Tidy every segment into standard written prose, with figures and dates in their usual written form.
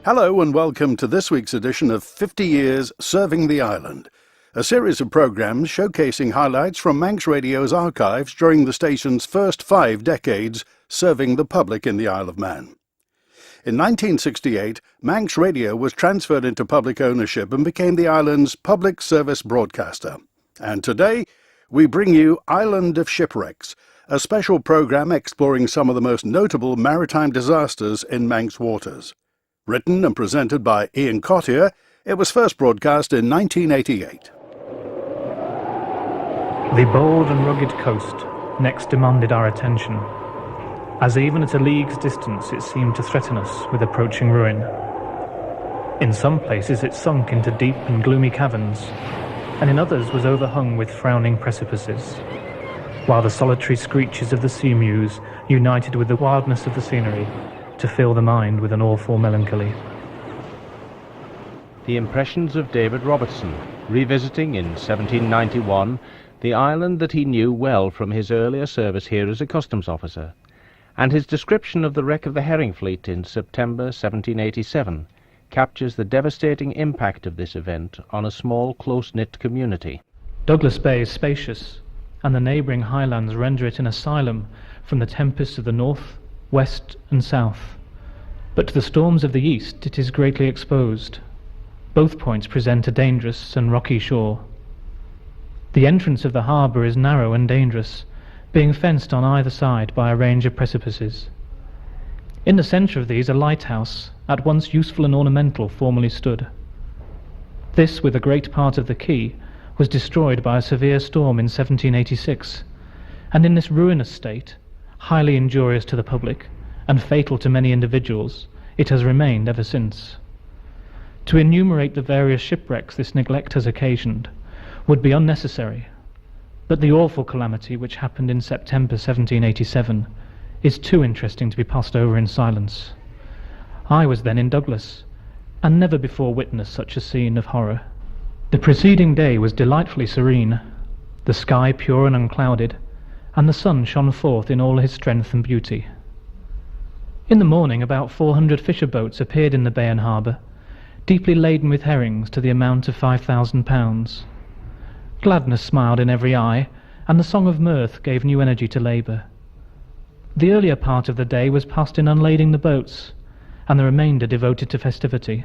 Hello and welcome to this week's edition of 50 Years Serving the Island, a series of programmes showcasing highlights from Manx Radio's archives during the station's first 5 decades serving the public in the Isle of Man. In 1968, Manx Radio was transferred into public ownership and became the island's public service broadcaster. And today, we bring you Island of Shipwrecks, a special programme exploring some of the most notable maritime disasters in Manx waters. Written and presented by Ian Cottier, it was first broadcast in 1988. The bold and rugged coast next demanded our attention, as even at a league's distance it seemed to threaten us with approaching ruin. In some places it sunk into deep and gloomy caverns, and in others was overhung with frowning precipices, while the solitary screeches of the sea mews united with the wildness of the scenery to fill the mind with an awful melancholy. The impressions of David Robertson, revisiting in 1791 the island that he knew well from his earlier service here as a customs officer, and his description of the wreck of the herring fleet in September 1787 captures the devastating impact of this event on a small, close-knit community. Douglas Bay is spacious, and the neighbouring highlands render it an asylum from the tempests of the north, west and south, but to the storms of the east it is greatly exposed. Both points present a dangerous and rocky shore. The entrance of the harbour is narrow and dangerous, being fenced on either side by a range of precipices. In the centre of these a lighthouse, at once useful and ornamental, formerly stood. This, with a great part of the quay, was destroyed by a severe storm in 1786, and in this ruinous state, highly injurious to the public, and fatal to many individuals, it has remained ever since. To enumerate the various shipwrecks this neglect has occasioned would be unnecessary, but the awful calamity which happened in September 1787 is too interesting to be passed over in silence. I was then in Douglas, and never before witnessed such a scene of horror. The preceding day was delightfully serene, the sky pure and unclouded, and the sun shone forth in all his strength and beauty. In the morning about 400 fisher boats appeared in the bay and harbour, deeply laden with herrings to the amount of £5,000. Gladness smiled in every eye, and the song of mirth gave new energy to labour. The earlier part of the day was passed in unlading the boats, and the remainder devoted to festivity.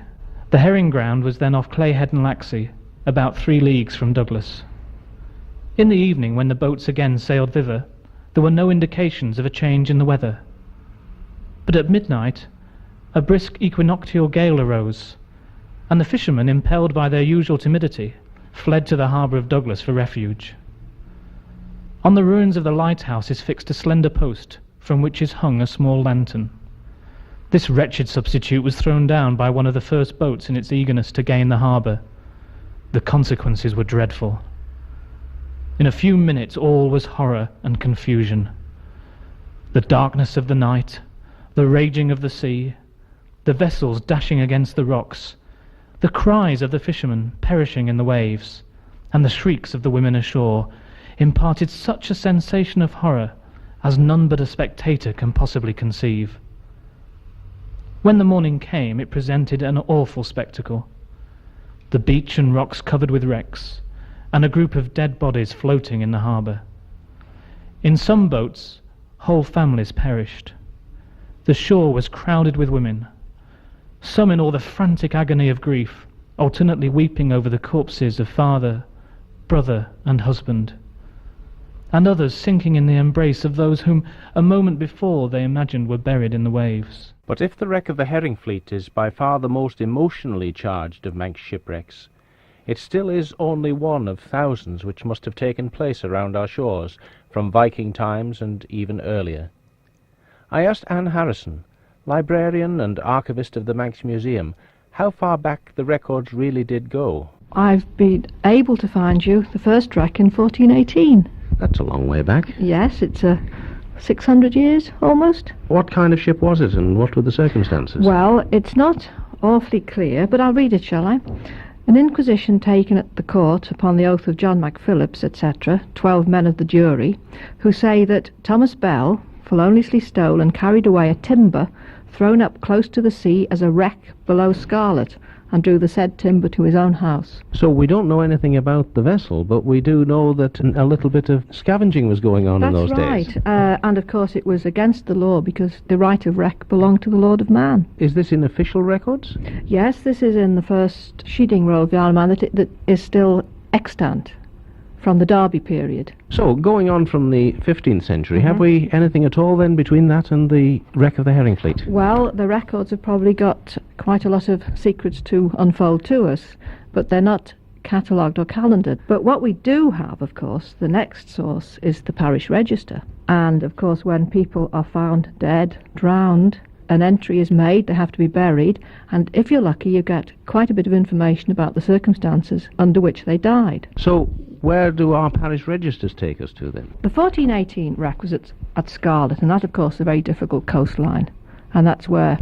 The herring ground was then off Clayhead and Laxey, about 3 leagues from Douglas. In the evening, when the boats again sailed thither, there were no indications of a change in the weather. But at midnight, a brisk equinoctial gale arose, and the fishermen, impelled by their usual timidity, fled to the harbour of Douglas for refuge. On the ruins of the lighthouse is fixed a slender post, from which is hung a small lantern. This wretched substitute was thrown down by one of the first boats in its eagerness to gain the harbour. The consequences were dreadful. In a few minutes all was horror and confusion. The darkness of the night, the raging of the sea, the vessels dashing against the rocks, the cries of the fishermen perishing in the waves, and the shrieks of the women ashore imparted such a sensation of horror as none but a spectator can possibly conceive. When the morning came, it presented an awful spectacle. The beach and rocks covered with wrecks, and a group of dead bodies floating in the harbour. In some boats, whole families perished. The shore was crowded with women, some in all the frantic agony of grief, alternately weeping over the corpses of father, brother, and husband, and others sinking in the embrace of those whom a moment before they imagined were buried in the waves. But if the wreck of the herring fleet is by far the most emotionally charged of Manx shipwrecks, it still is only one of thousands which must have taken place around our shores from Viking times and even earlier. I asked Anne Harrison, librarian and archivist of the Manx Museum, how far back the records really did go. I've been able to find you the first wreck in 1418. That's a long way back. Yes, it's 600 years almost. What kind of ship was it, and what were the circumstances? Well, it's not awfully clear, but I'll read it, shall I? An inquisition taken at the court upon the oath of John MacPhillips, etc., 12 men of the jury, who say that Thomas Bell feloniously stole and carried away a timber thrown up close to the sea as a wreck below Scarlet, and drew the said timber to his own house. So we don't know anything about the vessel, but we do know that a little bit of scavenging was going on in those days. That's right, and of course it was against the law because the right of wreck belonged to the Lord of Man. Is this in official records? Yes, this is in the first sheeting roll of the Isle of Man that is still extant from the Derby period. So, going on from the 15th century, have we anything at all then between that and the wreck of the herring fleet? Well, the records have probably got quite a lot of secrets to unfold to us, but they're not catalogued or calendared. But what we do have, of course, the next source is the parish register. And, of course, when people are found dead, drowned, an entry is made, they have to be buried, and if you're lucky, you get quite a bit of information about the circumstances under which they died. So, where do our parish registers take us to then? The 1418 wreck was at Scarlet, and that, of course, is a very difficult coastline, and that's where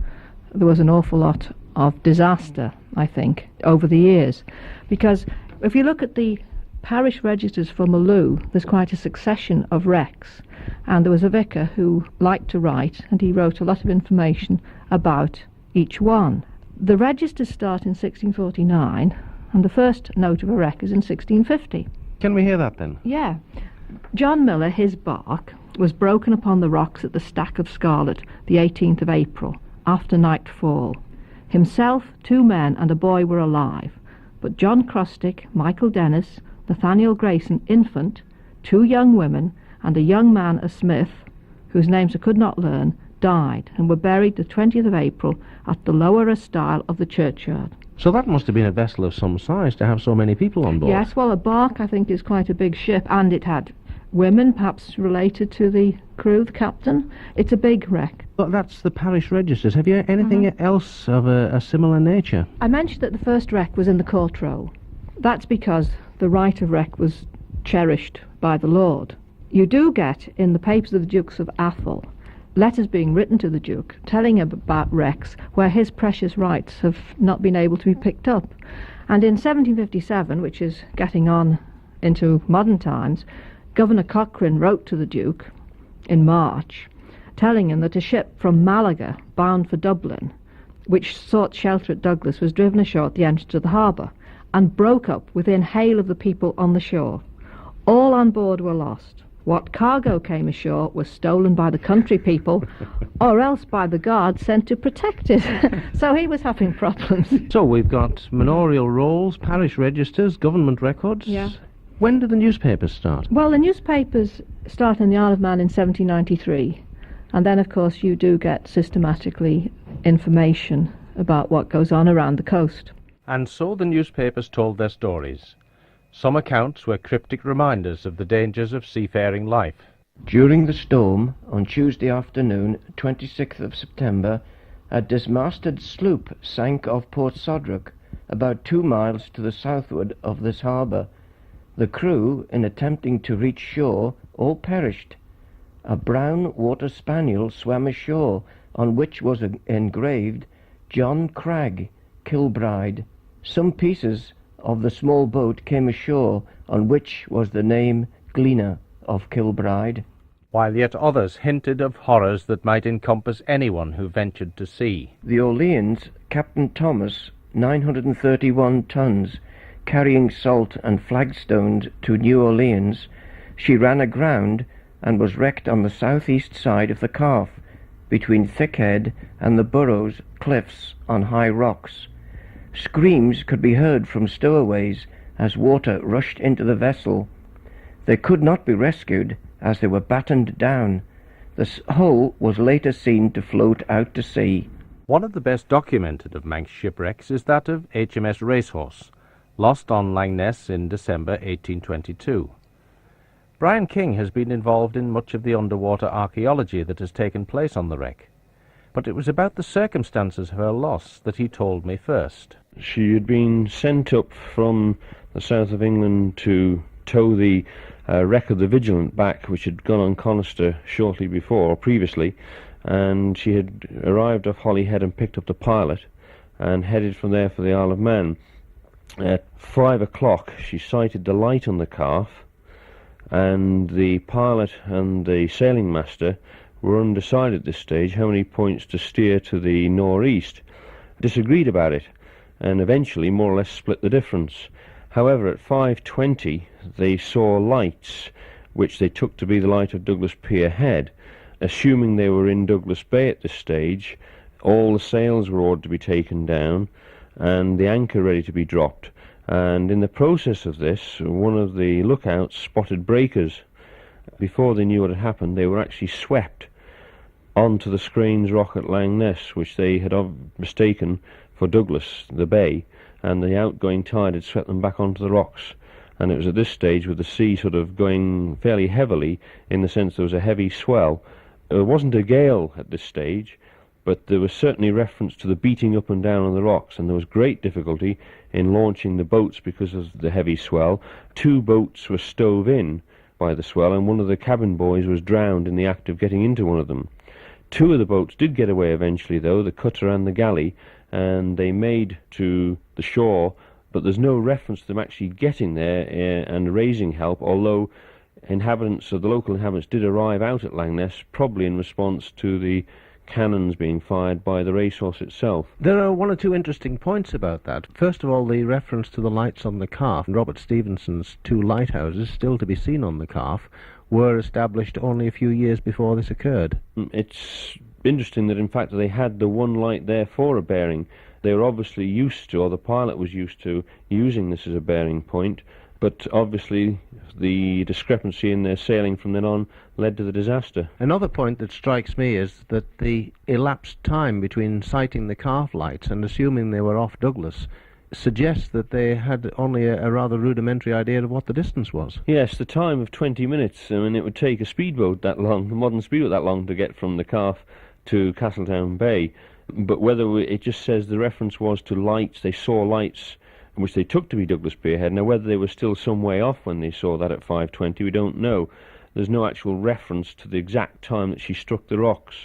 there was an awful lot of disaster, I think, over the years. Because if you look at the parish registers for Maloo, there's quite a succession of wrecks, and there was a vicar who liked to write, and he wrote a lot of information about each one. The registers start in 1649, and the first note of a wreck is in 1650. Can we hear that then? Yeah. John Miller, his bark, was broken upon the rocks at the Stack of Scarlet, the 18th of April, after nightfall. Himself, 2 men and a boy were alive, but John Crostick, Michael Dennis, Nathaniel Grayson, infant, 2 young women, and a young man, a smith, whose names I could not learn, died, and were buried the 20th of April at the lower stile of the churchyard. So that must have been a vessel of some size to have so many people on board. Yes, well, a bark, I think, is quite a big ship, and it had women, perhaps related to the crew, the captain. It's a big wreck. But that's the parish registers. Have you anything else of a similar nature? I mentioned that the first wreck was in the court roll. That's because the right of wreck was cherished by the Lord. You do get, in the papers of the Dukes of Athol, letters being written to the Duke telling him about wrecks where his precious rights have not been able to be picked up. And in 1757, which is getting on into modern times, Governor Cochrane wrote to the Duke in March telling him that a ship from Malaga bound for Dublin, which sought shelter at Douglas, was driven ashore at the entrance of the harbour and broke up within hail of the people on the shore. All on board were lost. What cargo came ashore was stolen by the country people or else by the guards sent to protect it. So he was having problems. So we've got manorial rolls, parish registers, government records. Yeah. When did the newspapers start? Well, the newspapers start in the Isle of Man in 1793, and then, of course, you do get systematically information about what goes on around the coast. And so the newspapers told their stories. Some accounts were cryptic reminders of the dangers of seafaring life. During the storm, on Tuesday afternoon, 26th of September, a dismasted sloop sank off Port Sodrock, about 2 miles to the southward of this harbour. The crew, in attempting to reach shore, all perished. A brown water spaniel swam ashore, on which was engraved John Cragg, Kilbride. Some pieces of the small boat came ashore, on which was the name Gleaner of Kilbride, while yet others hinted of horrors that might encompass anyone who ventured to sea. The Orleans, Captain Thomas, 931 tons, carrying salt and flagstones to New Orleans. She ran aground and was wrecked on the southeast side of the Calf, between Thickhead and the Burrows cliffs on high rocks. Screams could be heard from stowaways as water rushed into the vessel. They could not be rescued as they were battened down. The hull was later seen to float out to sea. One of the best documented of Manx shipwrecks is that of HMS Racehorse, lost on Langness in December 1822. Brian King has been involved in much of the underwater archaeology that has taken place on the wreck, but it was about the circumstances of her loss that he told me first. She had been sent up from the south of England to tow the wreck of the Vigilant back, which had gone on Conister shortly before, or previously, and she had arrived off Holyhead and picked up the pilot and headed from there for the Isle of Man. At 5 o'clock she sighted the light on the calf, and the pilot and the sailing master were undecided at this stage how many points to steer to the northeast, disagreed about it, and eventually more or less split the difference. However, at 5:20 they saw lights, which they took to be the light of Douglas Pier Head. Assuming they were in Douglas Bay at this stage, all the sails were ordered to be taken down and the anchor ready to be dropped. And in the process of this, one of the lookouts spotted breakers. Before they knew what had happened, they were actually swept onto the Scranes Rock at Langness, which they had mistaken for Douglas, the bay, and the outgoing tide had swept them back onto the rocks. And it was at this stage, with the sea sort of going fairly heavily, in the sense there was a heavy swell. There wasn't a gale at this stage, but there was certainly reference to the beating up and down on the rocks, and there was great difficulty in launching the boats because of the heavy swell. 2 boats were stove in by the swell, and one of the cabin boys was drowned in the act of getting into one of them. 2 of the boats did get away eventually, though, the cutter and the galley, and they made to the shore, but there's no reference to them actually getting there and raising help, although the local inhabitants did arrive out at Langness, probably in response to the cannons being fired by the racehorse itself. There are one or two interesting points about that. First of all, the reference to the lights on the calf. Robert Stevenson's 2 lighthouses, still to be seen on the calf, were established only a few years before this occurred. It's interesting that in fact they had the one light there for a bearing. They were obviously used to, or the pilot was used to, using this as a bearing point, but obviously the discrepancy in their sailing from then on led to the disaster. Another point that strikes me is that the elapsed time between sighting the calf lights and assuming they were off Douglas suggests that they had only a rather rudimentary idea of what the distance was. Yes, the time of 20 minutes. I mean, it would take a speedboat that long, a modern speedboat that long, to get from the calf to Castletown Bay. But whether it just says the reference was to lights, they saw lights which they took to be Douglas Pier Head. Now, whether they were still some way off when they saw that at 5:20, we don't know. There's no actual reference to the exact time that she struck the rocks.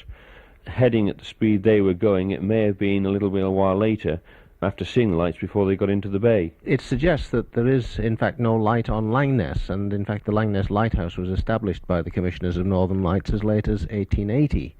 Heading at the speed they were going, it may have been a little bit a while later, after seeing the lights, before they got into the bay. It suggests that there is, in fact, no light on Langness, and in fact the Langness Lighthouse was established by the Commissioners of Northern Lights as late as 1880.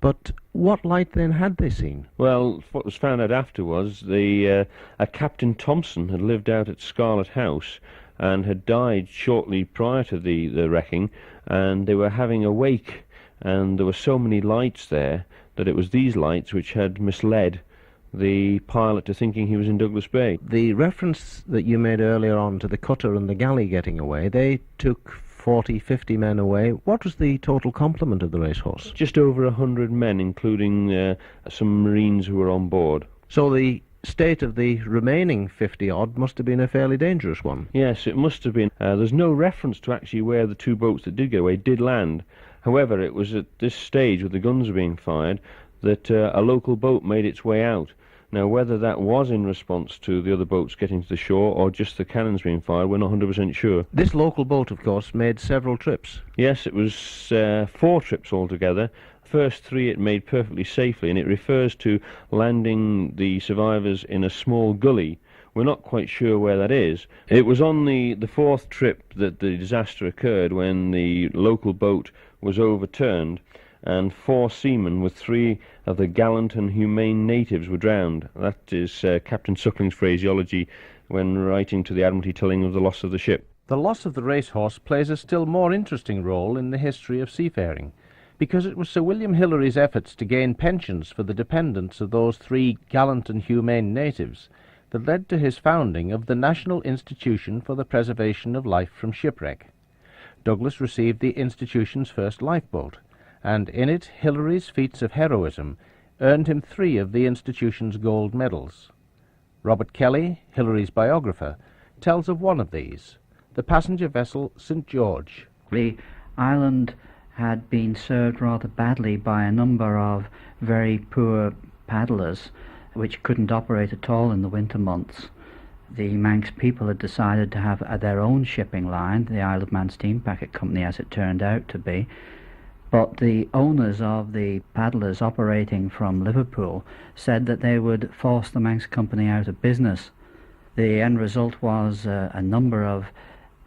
But what light then had they seen? Well, what was found out after was a Captain Thompson had lived out at Scarlet House and had died shortly prior to the wrecking, and they were having a wake, and there were so many lights there that it was these lights which had misled the pilot to thinking he was in Douglas Bay. The reference that you made earlier on to the cutter and the galley getting away, they took 40, 50 men away. What was the total complement of the racehorse? Just over 100 men, including some Marines who were on board. So the state of the remaining 50-odd must have been a fairly dangerous one. Yes, it must have been. There's no reference to actually where the 2 boats that did get away did land. However, it was at this stage, with the guns being fired, that a local boat made its way out. Now, whether that was in response to the other boats getting to the shore or just the cannons being fired, we're not 100% sure. This local boat, of course, made several trips. Yes, it was 4 trips altogether. First 3 it made perfectly safely, and it refers to landing the survivors in a small gully. We're not quite sure where that is. It was on the 4th trip that the disaster occurred, when the local boat was overturned, and 4 seamen with 3 of the gallant and humane natives were drowned. That is Captain Suckling's phraseology when writing to the Admiralty telling of the loss of the ship. The loss of the racehorse plays a still more interesting role in the history of seafaring, because it was Sir William Hillary's efforts to gain pensions for the dependents of those 3 gallant and humane natives that led to his founding of the National Institution for the Preservation of Life from Shipwreck. Douglas received the institution's first lifeboat, and in it Hillary's feats of heroism earned him 3 of the institution's gold medals. Robert Kelly, Hillary's biographer, tells of one of these, the passenger vessel St. George. The island had been served rather badly by a number of very poor paddlers which couldn't operate at all in the winter months. The Manx people had decided to have their own shipping line, the Isle of Man Steam Packet Company as it turned out to be, but the owners of the paddlers operating from Liverpool said that they would force the Manx Company out of business. The end result was a number of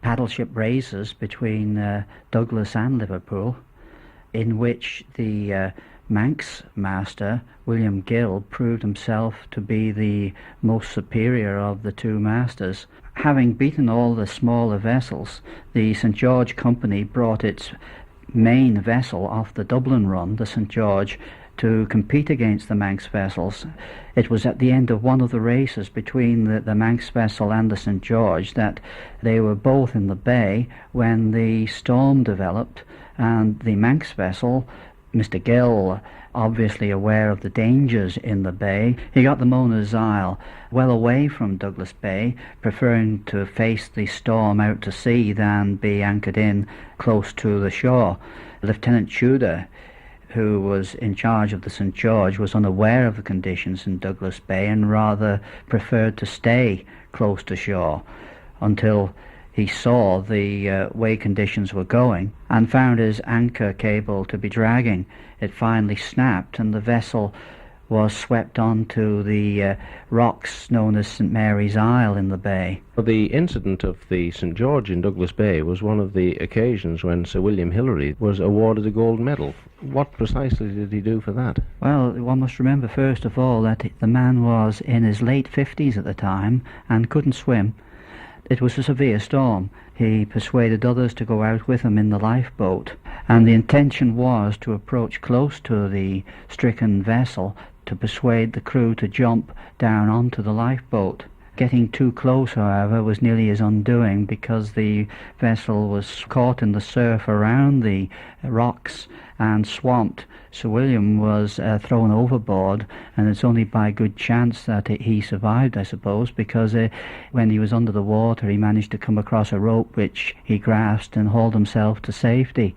paddle ship races between Douglas and Liverpool, in which the Manx master, William Gill, proved himself to be the most superior of the two masters. Having beaten all the smaller vessels, the St George Company brought its main vessel off the Dublin run, the St George, to compete against the Manx vessels. It was at the end of one of the races between the Manx vessel and the St George that they were both in the bay when the storm developed, and the Manx vessel, Mr Gill, obviously aware of the dangers in the bay, he got the Mona's Isle well away from Douglas Bay, preferring to face the storm out to sea than be anchored in close to the shore. Lieutenant Tudor, who was in charge of the St George, was unaware of the conditions in Douglas Bay and rather preferred to stay close to shore until he saw the way conditions were going and found his anchor cable to be dragging. It finally snapped and the vessel was swept onto the rocks known as St Mary's Isle in the bay. The incident of the St George in Douglas Bay was one of the occasions when Sir William Hillary was awarded a gold medal. What precisely did he do for that? Well, one must remember first of all that the man was in his late 50s at the time and couldn't swim. It was a severe storm. He persuaded others to go out with him in the lifeboat, and the intention was to approach close to the stricken vessel to persuade the crew to jump down onto the lifeboat. Getting too close, however, was nearly his undoing because the vessel was caught in the surf around the rocks and swamped. Sir William was thrown overboard, and it's only by good chance that he survived, I suppose, because when he was under the water he managed to come across a rope which he grasped and hauled himself to safety.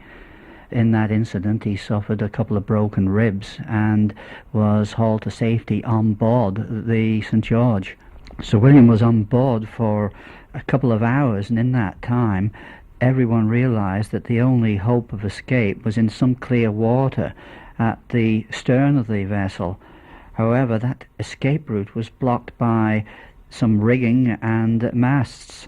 In that incident he suffered a couple of broken ribs and was hauled to safety on board the St George. Sir William was on board for a couple of hours, and in that time everyone realised that the only hope of escape was in some clear water at the stern of the vessel. However, that escape route was blocked by some rigging and masts.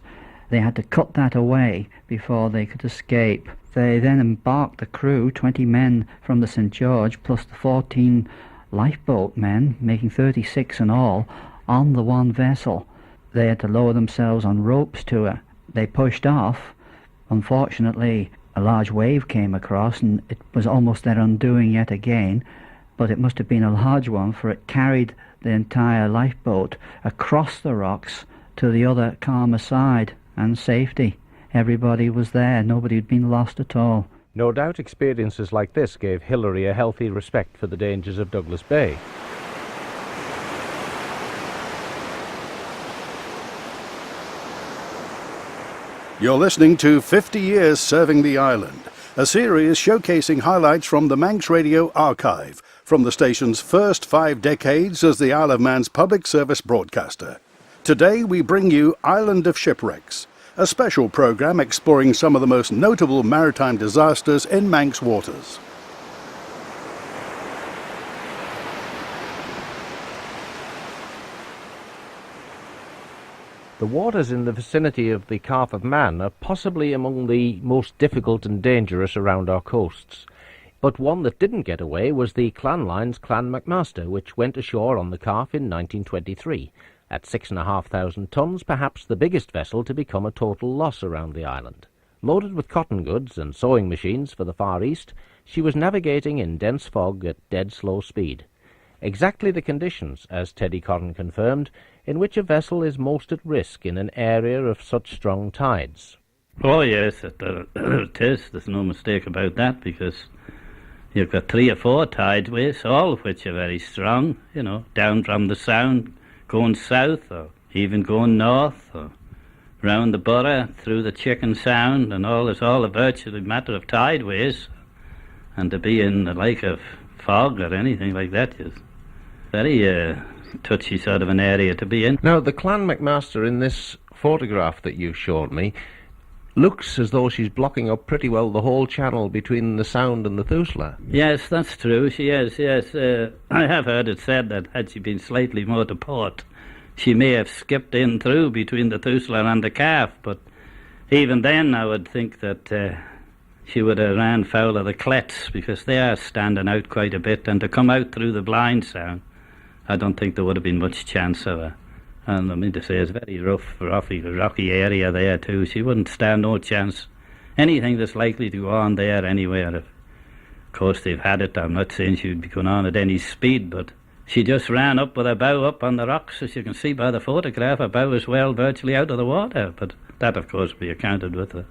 They had to cut that away before they could escape. They then embarked the crew, 20 men from the St George plus the 14 lifeboat men, making 36 in all, on the one vessel. They had to lower themselves on ropes to her. They pushed off. Unfortunately, a large wave came across and it was almost their undoing yet again, but it must have been a large one, for it carried the entire lifeboat across the rocks to the other calmer side and safety. Everybody was there, nobody had been lost at all. No doubt experiences like this gave Hillary a healthy respect for the dangers of Douglas Bay. You're listening to 50 Years Serving the Island, a series showcasing highlights from the Manx Radio archive from the station's first 5 decades as the Isle of Man's public service broadcaster. Today we bring you Island of Shipwrecks, a special programme exploring some of the most notable maritime disasters in Manx waters. The waters in the vicinity of the Calf of Man are possibly among the most difficult and dangerous around our coasts. But one that didn't get away was the Clan Line's Clan McMaster, which went ashore on the Calf in 1923. At 6,500 tons, perhaps the biggest vessel to become a total loss around the island. Loaded with cotton goods and sewing machines for the Far East, she was navigating in dense fog at dead slow speed. Exactly the conditions, as Teddy Cotton confirmed, in which a vessel is most at risk in an area of such strong tides. Oh yes, it is. There's no mistake about that, because you've got 3 or 4 tideways, all of which are very strong, you know, down from the Sound, going south, or even going north, or round the Borough, through the Chicken Sound, and all. It's all a virtually matter of tideways, and to be in the like of fog or anything like that is very touchy sort of an area to be in. Now, the Clan McMaster in this photograph that you showed me looks as though she's blocking up pretty well the whole channel between the Sound and the Thusla. Yes, that's true, she is, yes. I have heard it said that had she been slightly more to port, she may have skipped in through between the Thusler and the calf, but even then I would think that she would have ran foul of the clets, because they are standing out quite a bit, and to come out through the blind sound, I don't think there would have been much chance of her. And I mean to say, it's very rocky area there too. She wouldn't stand no chance. Anything that's likely to go on there anywhere. Of course they've had it. I'm not saying she would be going on at any speed, but she just ran up with her bow up on the rocks, as you can see by the photograph. Her bow was well virtually out of the water, but that of course be accounted with her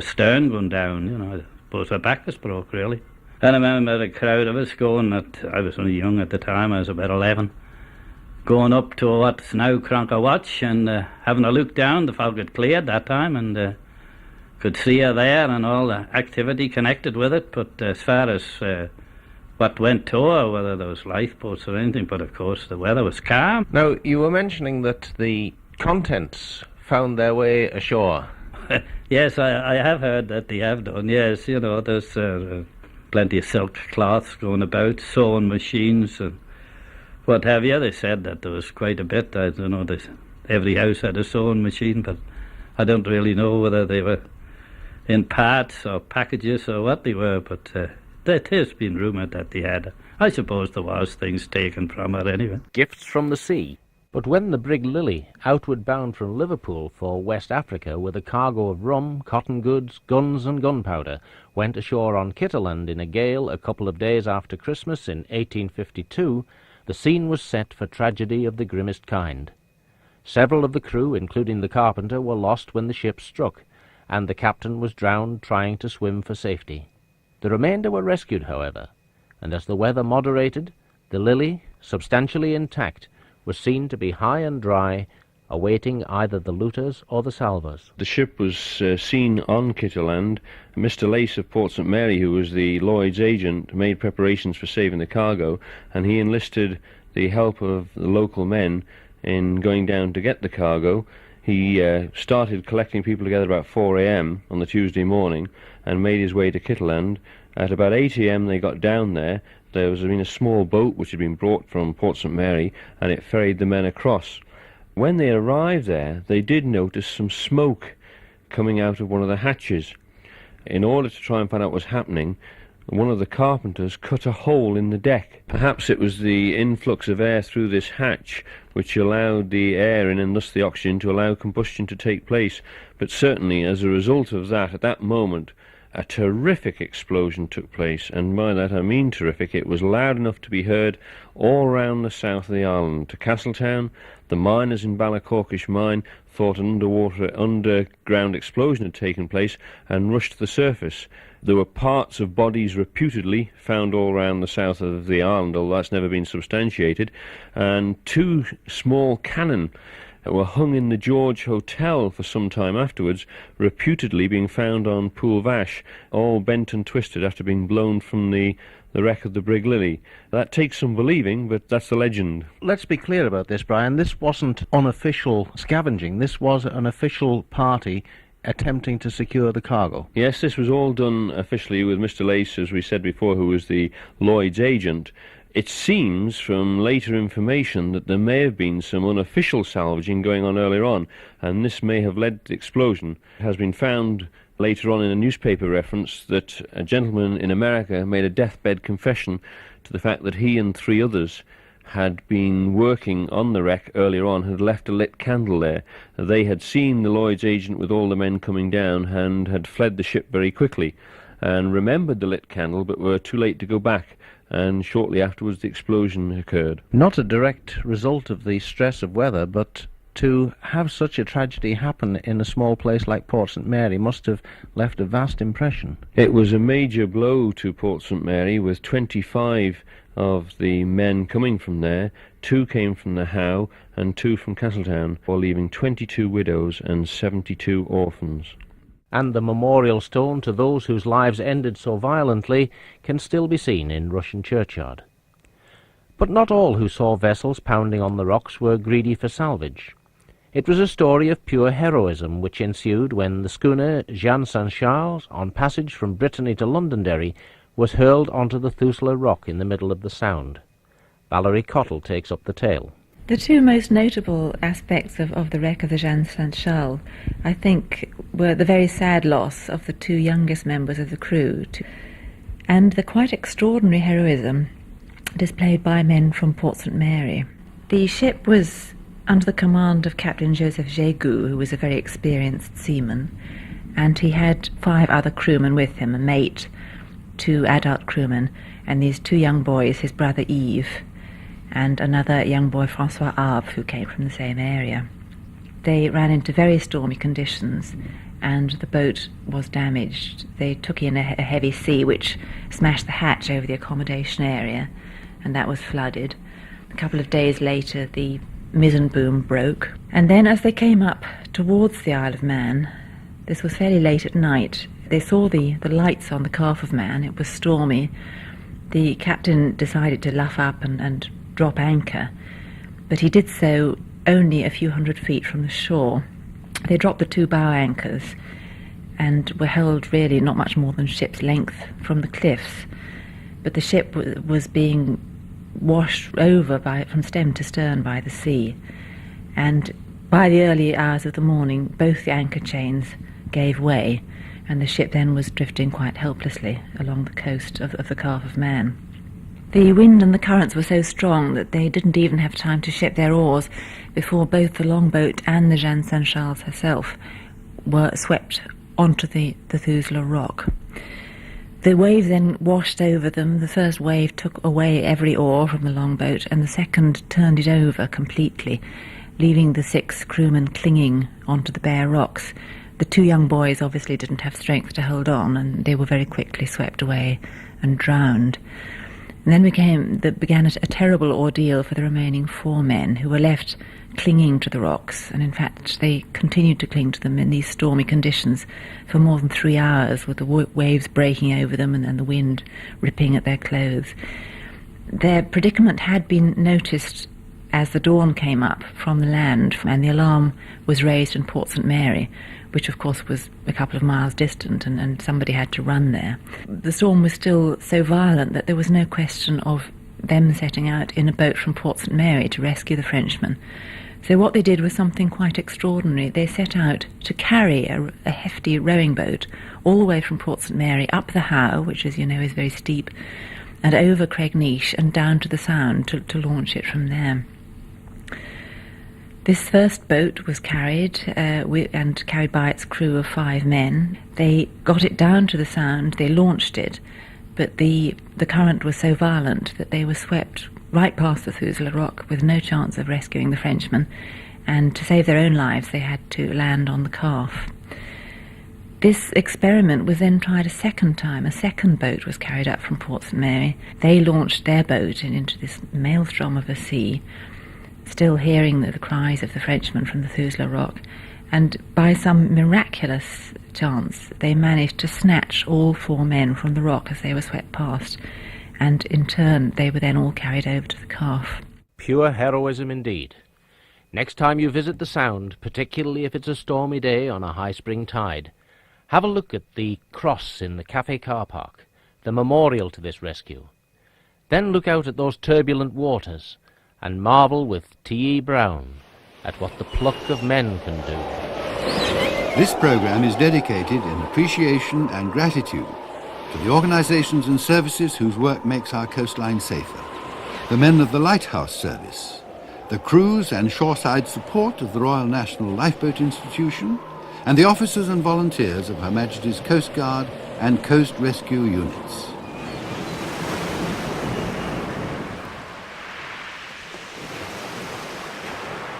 stern going down, you know. I suppose her back was broke really. And I remember a crowd of us going, I was only young at the time, I was about 11, going up to what's now Cronker Watch and having a look down. The fog had cleared that time, and could see her there and all the activity connected with it. But as far as what went to her, whether there was lifeboats or anything, but of course the weather was calm. Now, you were mentioning that the contents found their way ashore. Yes, I have heard that they have done, yes. You know, there's plenty of silk cloths going about, sewing machines and what have you. They said that there was quite a bit. I don't know, every house had a sewing machine, but I don't really know whether they were in parts or packages or what they were, but it has been rumoured that they had. I suppose there was things taken from her anyway. Gifts from the sea. But when the brig Lily, outward bound from Liverpool for West Africa with a cargo of rum, cotton goods, guns and gunpowder, went ashore on Kitterland in a gale a couple of days after Christmas in 1852, the scene was set for tragedy of the grimmest kind. Several of the crew, including the carpenter, were lost when the ship struck, and the captain was drowned trying to swim for safety. The remainder were rescued, however, and as the weather moderated, the Lily, substantially intact, was seen to be high and dry, awaiting either the looters or the salvors. The ship was seen on Kitterland. Mr. Lace of Port St. Mary, who was the Lloyd's agent, made preparations for saving the cargo, and he enlisted the help of the local men in going down to get the cargo. He started collecting people together about 4 a.m. on the Tuesday morning and made his way to Kitterland. At about 8 a.m. they got down there. There was a small boat which had been brought from Port St. Mary, and it ferried the men across. When they arrived there, they did notice some smoke coming out of one of the hatches. In order to try and find out what was happening, one of the carpenters cut a hole in the deck. Perhaps it was the influx of air through this hatch which allowed the air in, and thus the oxygen, to allow combustion to take place. But certainly, as a result of that, at that moment, a terrific explosion took place, and by that I mean terrific. It was loud enough to be heard all round the south of the island. To Castletown, the miners in Ballacorkish mine thought an underground explosion had taken place and rushed to the surface. There were parts of bodies reputedly found all round the south of the island, although that's never been substantiated, and 2 small cannon were hung in the George Hotel for some time afterwards, reputedly being found on Pool Vash, all bent and twisted after being blown from the wreck of the brig Lily. That takes some believing, but that's the legend. Let's be clear about this, Brian. This wasn't unofficial scavenging. This was an official party attempting to secure the cargo. Yes, this was all done officially with Mr. Lace, as we said before, who was the Lloyd's agent. It seems from later information that there may have been some unofficial salvaging going on earlier on, and this may have led to the explosion. It has been found later on in a newspaper reference that a gentleman in America made a deathbed confession to the fact that he and 3 others had been working on the wreck earlier on, had left a lit candle there. They had seen the Lloyd's agent with all the men coming down and had fled the ship very quickly and remembered the lit candle, but were too late to go back. And shortly afterwards the explosion occurred. Not a direct result of the stress of weather, but to have such a tragedy happen in a small place like Port St. Mary must have left a vast impression. It was a major blow to Port St. Mary, with 25 of the men coming from there. 2 came from the Howe and 2 from Castletown, while leaving 22 widows and 72 orphans. And the memorial stone to those whose lives ended so violently can still be seen in Russian churchyard. But not all who saw vessels pounding on the rocks were greedy for salvage. It was a story of pure heroism which ensued when the schooner Jeanne Saint-Charles, on passage from Brittany to Londonderry, was hurled onto the Thusler Rock in the middle of the Sound. Valerie Cottle takes up the tale. The two most notable aspects of the wreck of the Jeanne Saint-Charles, I think, were the very sad loss of the two youngest members of the crew, and the quite extraordinary heroism displayed by men from Port St. Mary. The ship was under the command of Captain Joseph Jégoux, who was a very experienced seaman, and he had 5 other crewmen with him, a mate, 2 adult crewmen, and these 2 young boys, his brother Yves, and another young boy, François Arve, who came from the same area. They ran into very stormy conditions, and the boat was damaged. They took in a heavy sea, which smashed the hatch over the accommodation area, and that was flooded. A couple of days later, the mizzen boom broke, and then as they came up towards the Isle of Man, this was fairly late at night, they saw the lights on the Calf of Man. It was stormy. The captain decided to luff up and drop anchor, but he did so only a few hundred feet from the shore. They dropped the 2 bow anchors and were held really not much more than ship's length from the cliffs, but the ship was being washed over from stem to stern by the sea, and by the early hours of the morning both the anchor chains gave way, and the ship then was drifting quite helplessly along the coast of the Calf of Man. The wind and the currents were so strong that they didn't even have time to ship their oars before both the longboat and the Jeanne Saint-Charles herself were swept onto the Thuzla rock. The waves then washed over them. The first wave took away every oar from the longboat, and the second turned it over completely, leaving the 6 crewmen clinging onto the bare rocks. The 2 young boys obviously didn't have strength to hold on, and they were very quickly swept away and drowned. And then began a terrible ordeal for the remaining 4 men, who were left clinging to the rocks, and in fact they continued to cling to them in these stormy conditions for more than 3 hours, with the waves breaking over them and the wind ripping at their clothes. Their predicament had been noticed as the dawn came up from the land, and the alarm was raised in Port St. Mary, which of course was a couple of miles distant, and somebody had to run there. The storm was still so violent that there was no question of them setting out in a boat from Port St. Mary to rescue the Frenchmen. So what they did was something quite extraordinary. They set out to carry a hefty rowing boat all the way from Port St. Mary up the How, which, as you know, is very steep, and over Craignish and down to the Sound to launch it from there. This first boat was carried carried by its crew of 5 men. They got it down to the Sound, they launched it, but the current was so violent that they were swept right past the Thuzla rock with no chance of rescuing the Frenchmen, and to save their own lives they had to land on the Calf. This experiment was then tried a second time. A second boat was carried up from Port St. Mary. They launched their boat into this maelstrom of a sea, still hearing the cries of the Frenchmen from the Thuzla rock, and by some miraculous chance they managed to snatch all 4 men from the rock as they were swept past, and in turn they were then all carried over to the Calf. Pure heroism indeed. Next time you visit the Sound, particularly if it's a stormy day on a high spring tide, have a look at the cross in the cafe car park, the memorial to this rescue. Then look out at those turbulent waters and marvel with T.E. Brown at what the pluck of men can do. This programme is dedicated in appreciation and gratitude to the organisations and services whose work makes our coastline safer. The men of the Lighthouse Service, the crews and shoreside support of the Royal National Lifeboat Institution, and the officers and volunteers of Her Majesty's Coast Guard and Coast Rescue Units.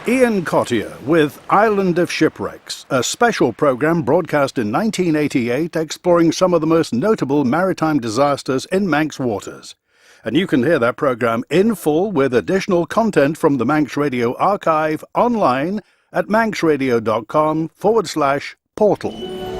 Ian Cottier with Island of Shipwrecks, a special programme broadcast in 1988 exploring some of the most notable maritime disasters in Manx waters. And you can hear that programme in full with additional content from the Manx Radio archive online at manxradio.com/portal.